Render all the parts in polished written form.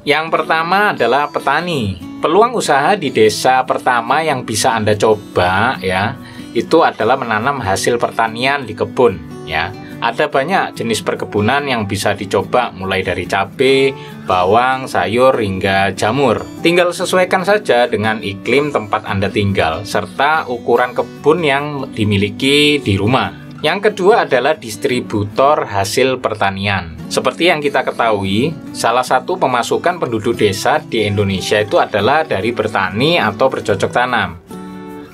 Yang pertama adalah petani. Peluang usaha di desa pertama yang bisa Anda coba ya, itu adalah menanam hasil pertanian di kebun ya. Ada banyak jenis perkebunan yang bisa dicoba, mulai dari cabai, bawang, sayur, hingga jamur. Tinggal sesuaikan saja dengan iklim tempat Anda tinggal, serta ukuran kebun yang dimiliki di rumah. Yang kedua adalah distributor hasil pertanian. Seperti yang kita ketahui, salah satu pemasukan penduduk desa di Indonesia itu adalah dari bertani atau bercocok tanam.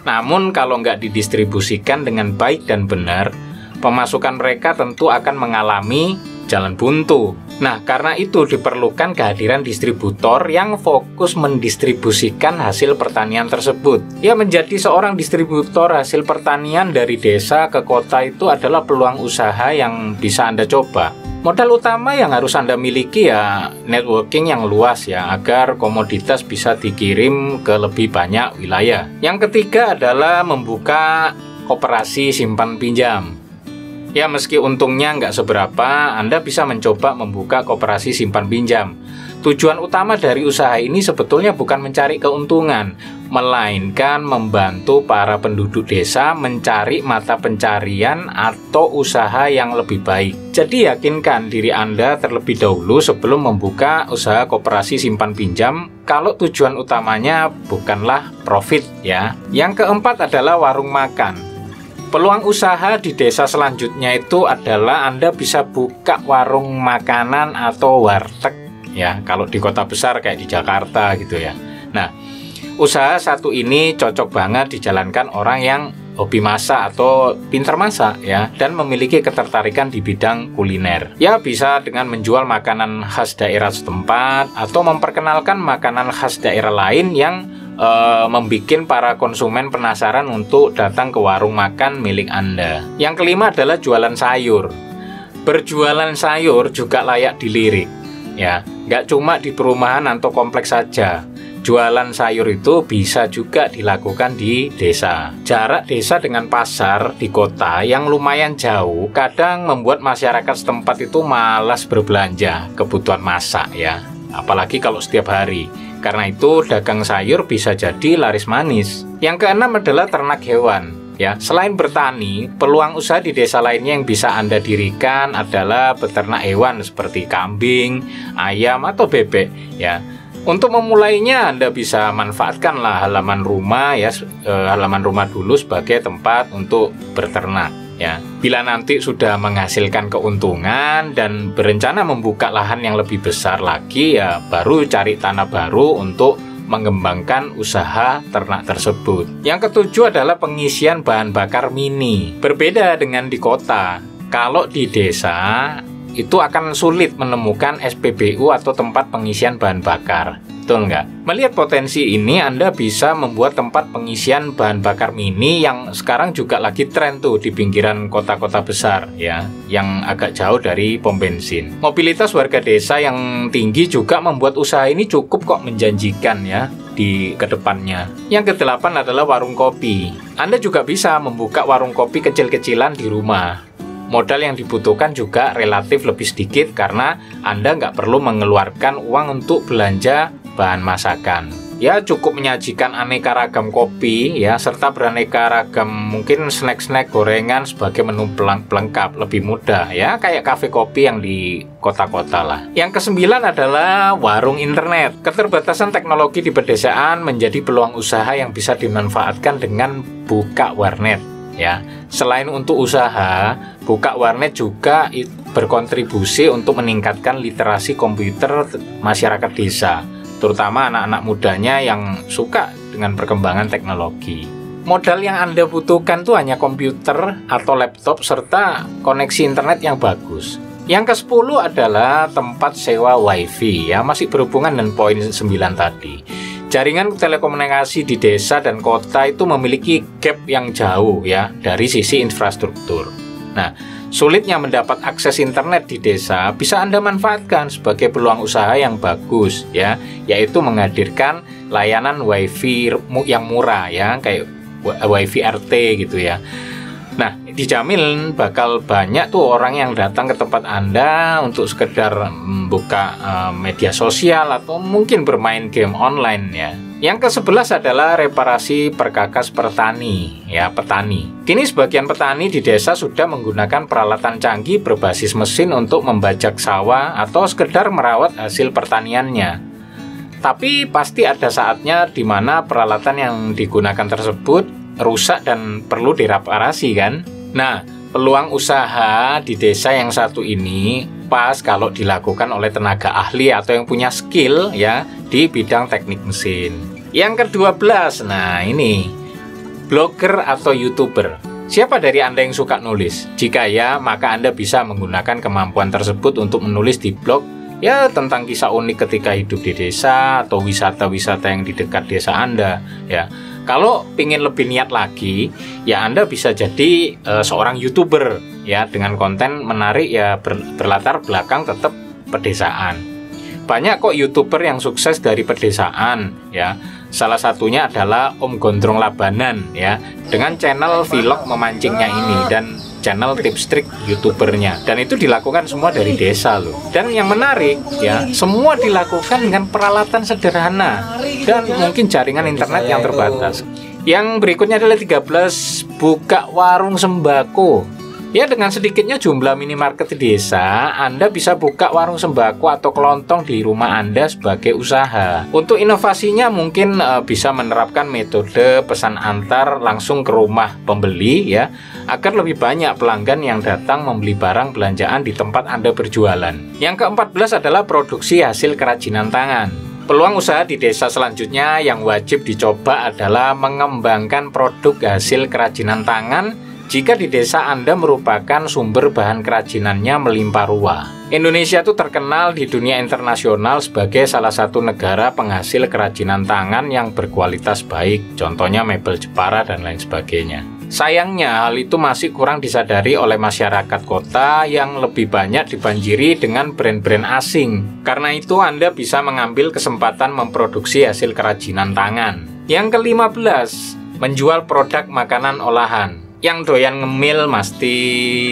Namun kalau nggak didistribusikan dengan baik dan benar, pemasukan mereka tentu akan mengalami jalan buntu. Nah, karena itu diperlukan kehadiran distributor yang fokus mendistribusikan hasil pertanian tersebut. Ya, menjadi seorang distributor hasil pertanian dari desa ke kota itu adalah peluang usaha yang bisa Anda coba. Modal utama yang harus Anda miliki ya networking yang luas ya, agar komoditas bisa dikirim ke lebih banyak wilayah. Yang ketiga adalah membuka koperasi simpan pinjam. Ya, meski untungnya nggak seberapa, Anda bisa mencoba membuka koperasi simpan pinjam. Tujuan utama dari usaha ini sebetulnya bukan mencari keuntungan, melainkan membantu para penduduk desa mencari mata pencarian atau usaha yang lebih baik. Jadi yakinkan diri Anda terlebih dahulu sebelum membuka usaha koperasi simpan pinjam, kalau tujuan utamanya bukanlah profit ya. Yang keempat adalah warung makan. Peluang usaha di desa selanjutnya itu adalah Anda bisa buka warung makanan atau warteg ya, kalau di kota besar kayak di Jakarta gitu ya. Nah, usaha satu ini cocok banget dijalankan orang yang hobi masak atau pintar masak ya, dan memiliki ketertarikan di bidang kuliner. Ya, bisa dengan menjual makanan khas daerah setempat atau memperkenalkan makanan khas daerah lain yang membuat para konsumen penasaran untuk datang ke warung makan milik Anda. Yang kelima adalah jualan sayur. Berjualan sayur juga layak dilirik ya, nggak cuma di perumahan atau kompleks saja. Jualan sayur itu bisa juga dilakukan di desa. Jarak desa dengan pasar di kota yang lumayan jauh kadang membuat masyarakat setempat itu malas berbelanja kebutuhan masak ya, apalagi kalau setiap hari. Karena itu dagang sayur bisa jadi laris manis. Yang keenam adalah ternak hewan ya. Selain bertani, peluang usaha di desa lainnya yang bisa Anda dirikan adalah beternak hewan seperti kambing, ayam, atau bebek ya. Untuk memulainya Anda bisa manfaatkanlah halaman rumah ya, halaman rumah dulu sebagai tempat untuk berternak ya. Bila nanti sudah menghasilkan keuntungan dan berencana membuka lahan yang lebih besar lagi ya, baru cari tanah baru untuk mengembangkan usaha ternak tersebut. Yang ketujuh adalah pengisian bahan bakar mini. Berbeda dengan di kota, kalau di desa itu akan sulit menemukan SPBU atau tempat pengisian bahan bakar. Betul nggak? Melihat potensi ini, Anda bisa membuat tempat pengisian bahan bakar mini yang sekarang juga lagi tren tuh di pinggiran kota-kota besar ya, yang agak jauh dari pom bensin. Mobilitas warga desa yang tinggi juga membuat usaha ini cukup kok menjanjikan ya di kedepannya. Yang kedelapan adalah warung kopi. Anda juga bisa membuka warung kopi kecil-kecilan di rumah. Modal yang dibutuhkan juga relatif lebih sedikit karena Anda nggak perlu mengeluarkan uang untuk belanja bahan masakan. Ya, cukup menyajikan aneka ragam kopi ya, serta beraneka ragam mungkin snack-snack gorengan sebagai menu pelengkap, lebih mudah ya, kayak kafe kopi yang di kota-kota lah. Yang kesembilan adalah warung internet. Keterbatasan teknologi di pedesaan menjadi peluang usaha yang bisa dimanfaatkan dengan buka warnet ya. Selain untuk usaha, buka warnet juga berkontribusi untuk meningkatkan literasi komputer masyarakat desa, terutama anak-anak mudanya yang suka dengan perkembangan teknologi. Modal yang Anda butuhkan tuh hanya komputer atau laptop serta koneksi internet yang bagus. Yang ke-10 adalah tempat sewa wifi ya, masih berhubungan dengan poin 9 tadi. Jaringan telekomunikasi di desa dan kota itu memiliki gap yang jauh ya dari sisi infrastruktur. Nah, sulitnya mendapat akses internet di desa bisa Anda manfaatkan sebagai peluang usaha yang bagus ya, yaitu menghadirkan layanan wifi yang murah ya, kayak wifi RT gitu ya. Nah, dijamin bakal banyak tuh orang yang datang ke tempat Anda untuk sekedar membuka media sosial atau mungkin bermain game online ya. Yang ke-11 adalah reparasi perkakas petani ya, petani. Kini sebagian petani di desa sudah menggunakan peralatan canggih berbasis mesin untuk membajak sawah atau sekedar merawat hasil pertaniannya. Tapi pasti ada saatnya di mana peralatan yang digunakan tersebut rusak dan perlu direparasi kan. Nah, peluang usaha di desa yang satu ini pas kalau dilakukan oleh tenaga ahli atau yang punya skill ya di bidang teknik mesin. Yang ke-12, nah ini blogger atau YouTuber. Siapa dari Anda yang suka nulis? Jika ya, maka Anda bisa menggunakan kemampuan tersebut untuk menulis di blog ya tentang kisah unik ketika hidup di desa atau wisata-wisata yang di dekat desa Anda ya. Kalau ingin lebih niat lagi, ya Anda bisa jadi seorang YouTuber ya dengan konten menarik ya berlatar belakang tetap pedesaan. Banyak kok YouTuber yang sukses dari pedesaan ya. Salah satunya adalah Om Gondrong Labanan ya, dengan channel vlog memancingnya ini dan channel tips trik YouTubernya, dan itu dilakukan semua dari desa loh. Dan yang menarik ya, semua dilakukan dengan peralatan sederhana dan mungkin jaringan internet yang terbatas. Yang berikutnya adalah 13, buka warung sembako. Ya, dengan sedikitnya jumlah minimarket di desa, Anda bisa buka warung sembako atau kelontong di rumah Anda sebagai usaha. Untuk inovasinya mungkin bisa menerapkan metode pesan antar langsung ke rumah pembeli ya, agar lebih banyak pelanggan yang datang membeli barang belanjaan di tempat Anda berjualan. Yang ke-14 adalah produksi hasil kerajinan tangan. Peluang usaha di desa selanjutnya yang wajib dicoba adalah mengembangkan produk hasil kerajinan tangan jika di desa Anda merupakan sumber bahan kerajinannya melimpah ruah. Indonesia itu terkenal di dunia internasional sebagai salah satu negara penghasil kerajinan tangan yang berkualitas baik, contohnya mebel Jepara dan lain sebagainya. Sayangnya hal itu masih kurang disadari oleh masyarakat kota yang lebih banyak dibanjiri dengan brand-brand asing. Karena itu Anda bisa mengambil kesempatan memproduksi hasil kerajinan tangan. Yang ke-15, menjual produk makanan olahan. Yang doyan ngemil mesti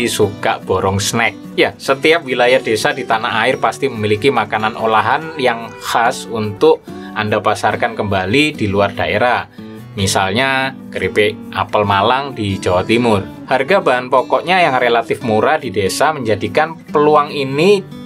suka borong snack. Ya, setiap wilayah desa di tanah air pasti memiliki makanan olahan yang khas untuk Anda pasarkan kembali di luar daerah. Misalnya keripik apel Malang di Jawa Timur. Harga bahan pokoknya yang relatif murah di desa menjadikan peluang ini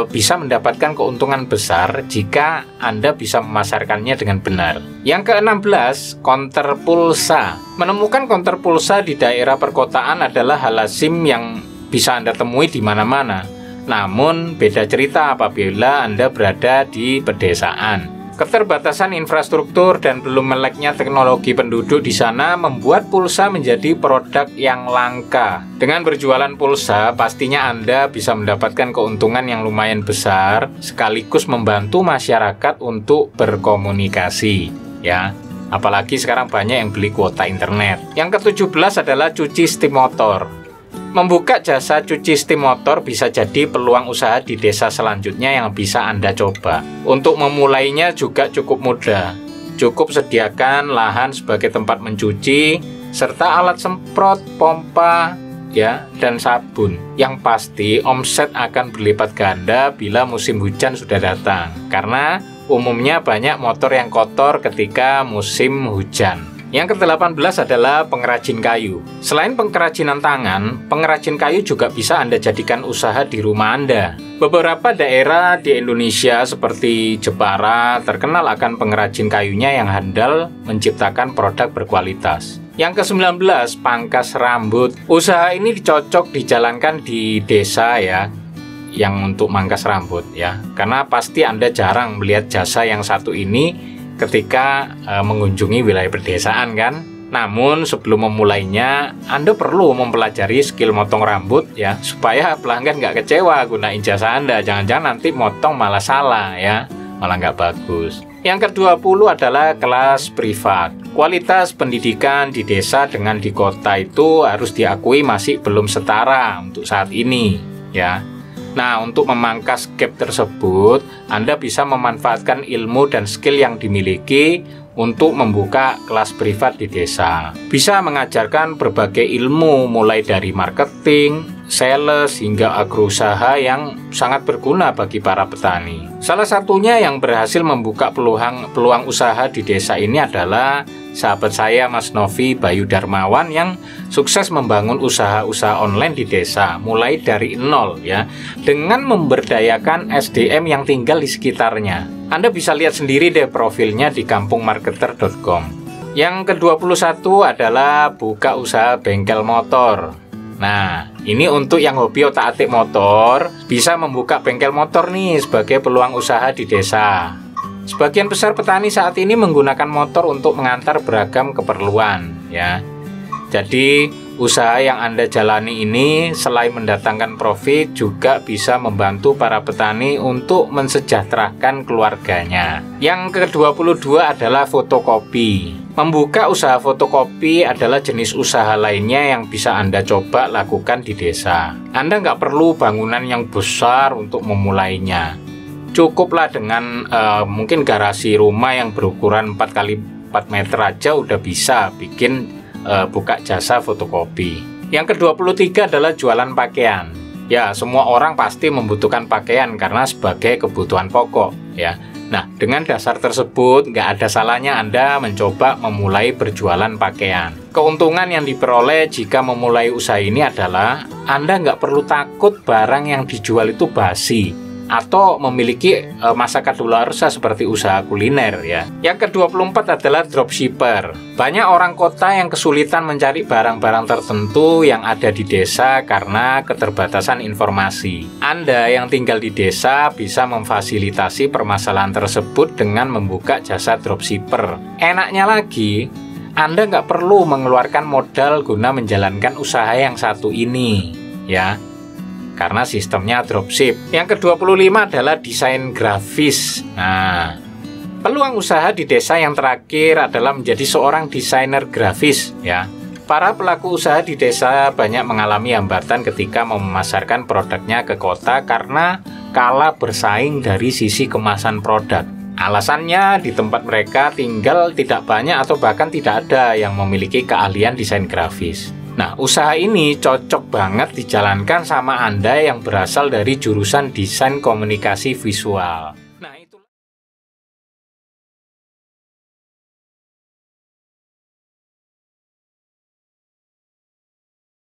bisa mendapatkan keuntungan besar jika Anda bisa memasarkannya dengan benar. Yang ke-16, konter pulsa. Menemukan konter pulsa di daerah perkotaan adalah hal lazim yang bisa Anda temui di mana-mana. Namun beda cerita apabila Anda berada di pedesaan. Keterbatasan infrastruktur dan belum meleknya teknologi penduduk di sana membuat pulsa menjadi produk yang langka. Dengan berjualan pulsa, pastinya Anda bisa mendapatkan keuntungan yang lumayan besar, sekaligus membantu masyarakat untuk berkomunikasi. Ya, apalagi sekarang banyak yang beli kuota internet. Yang ke-17 adalah cuci steam motor. Membuka jasa cuci steam motor bisa jadi peluang usaha di desa selanjutnya yang bisa Anda coba. Untuk memulainya juga cukup mudah. Cukup sediakan lahan sebagai tempat mencuci, serta alat semprot, pompa, ya, dan sabun. Yang pasti omset akan berlipat ganda bila musim hujan sudah datang. Karena umumnya banyak motor yang kotor ketika musim hujan. Yang ke-18 adalah pengrajin kayu. Selain pengrajinan tangan, pengrajin kayu juga bisa Anda jadikan usaha di rumah Anda. Beberapa daerah di Indonesia seperti Jepara terkenal akan pengrajin kayunya yang handal menciptakan produk berkualitas. Yang ke-19, pangkas rambut. Usaha ini cocok dijalankan di desa ya, yang untuk mangkas rambut ya. Karena pasti Anda jarang melihat jasa yang satu ini ketika mengunjungi wilayah pedesaan kan. Namun sebelum memulainya, Anda perlu mempelajari skill motong rambut ya, supaya pelanggan nggak kecewa gunain jasa Anda. Jangan-jangan nanti motong malah salah ya, malah nggak bagus. Yang ke-20 adalah kelas privat. Kualitas pendidikan di desa dengan di kota itu harus diakui masih belum setara untuk saat ini ya. Nah, untuk memangkas gap tersebut, Anda bisa memanfaatkan ilmu dan skill yang dimiliki untuk membuka kelas privat di desa. Bisa mengajarkan berbagai ilmu mulai dari marketing, sales, hingga agrousaha yang sangat berguna bagi para petani. Salah satunya yang berhasil membuka peluang usaha di desa ini adalah sahabat saya Mas Novi Bayu Darmawan yang sukses membangun usaha-usaha online di desa mulai dari nol ya, dengan memberdayakan SDM yang tinggal di sekitarnya. Anda bisa lihat sendiri deh profilnya di kampungmarketer.com. Yang ke-21 adalah buka usaha bengkel motor. Nah, ini untuk yang hobi otak-atik motor, bisa membuka bengkel motor nih sebagai peluang usaha di desa. Sebagian besar petani saat ini menggunakan motor untuk mengantar beragam keperluan ya. Jadi, usaha yang Anda jalani ini selain mendatangkan profit juga bisa membantu para petani untuk mensejahterakan keluarganya. Yang ke-22 adalah fotokopi. Membuka usaha fotokopi adalah jenis usaha lainnya yang bisa Anda coba lakukan di desa. Anda nggak perlu bangunan yang besar untuk memulainya. Cukuplah dengan mungkin garasi rumah yang berukuran 4x4 meter aja udah bisa bikin buka jasa fotokopi. Yang ke-23 adalah jualan pakaian. Ya, semua orang pasti membutuhkan pakaian karena sebagai kebutuhan pokok ya. Nah, dengan dasar tersebut nggak ada salahnya Anda mencoba memulai berjualan pakaian. Keuntungan yang diperoleh jika memulai usaha ini adalah Anda nggak perlu takut barang yang dijual itu basi atau memiliki masa kadaluarsa seperti usaha kuliner ya. Yang ke-24 adalah dropshipper. Banyak orang kota yang kesulitan mencari barang-barang tertentu yang ada di desa karena keterbatasan informasi. Anda yang tinggal di desa bisa memfasilitasi permasalahan tersebut dengan membuka jasa dropshipper. Enaknya lagi, Anda nggak perlu mengeluarkan modal guna menjalankan usaha yang satu ini ya, karena sistemnya dropship. Yang ke-25 adalah desain grafis. Nah, peluang usaha di desa yang terakhir adalah menjadi seorang desainer grafis ya. Para pelaku usaha di desa banyak mengalami hambatan ketika memasarkan produknya ke kota karena kalah bersaing dari sisi kemasan produk. Alasannya di tempat mereka tinggal tidak banyak atau bahkan tidak ada yang memiliki keahlian desain grafis. Nah, usaha ini cocok banget dijalankan sama Anda yang berasal dari jurusan desain komunikasi visual.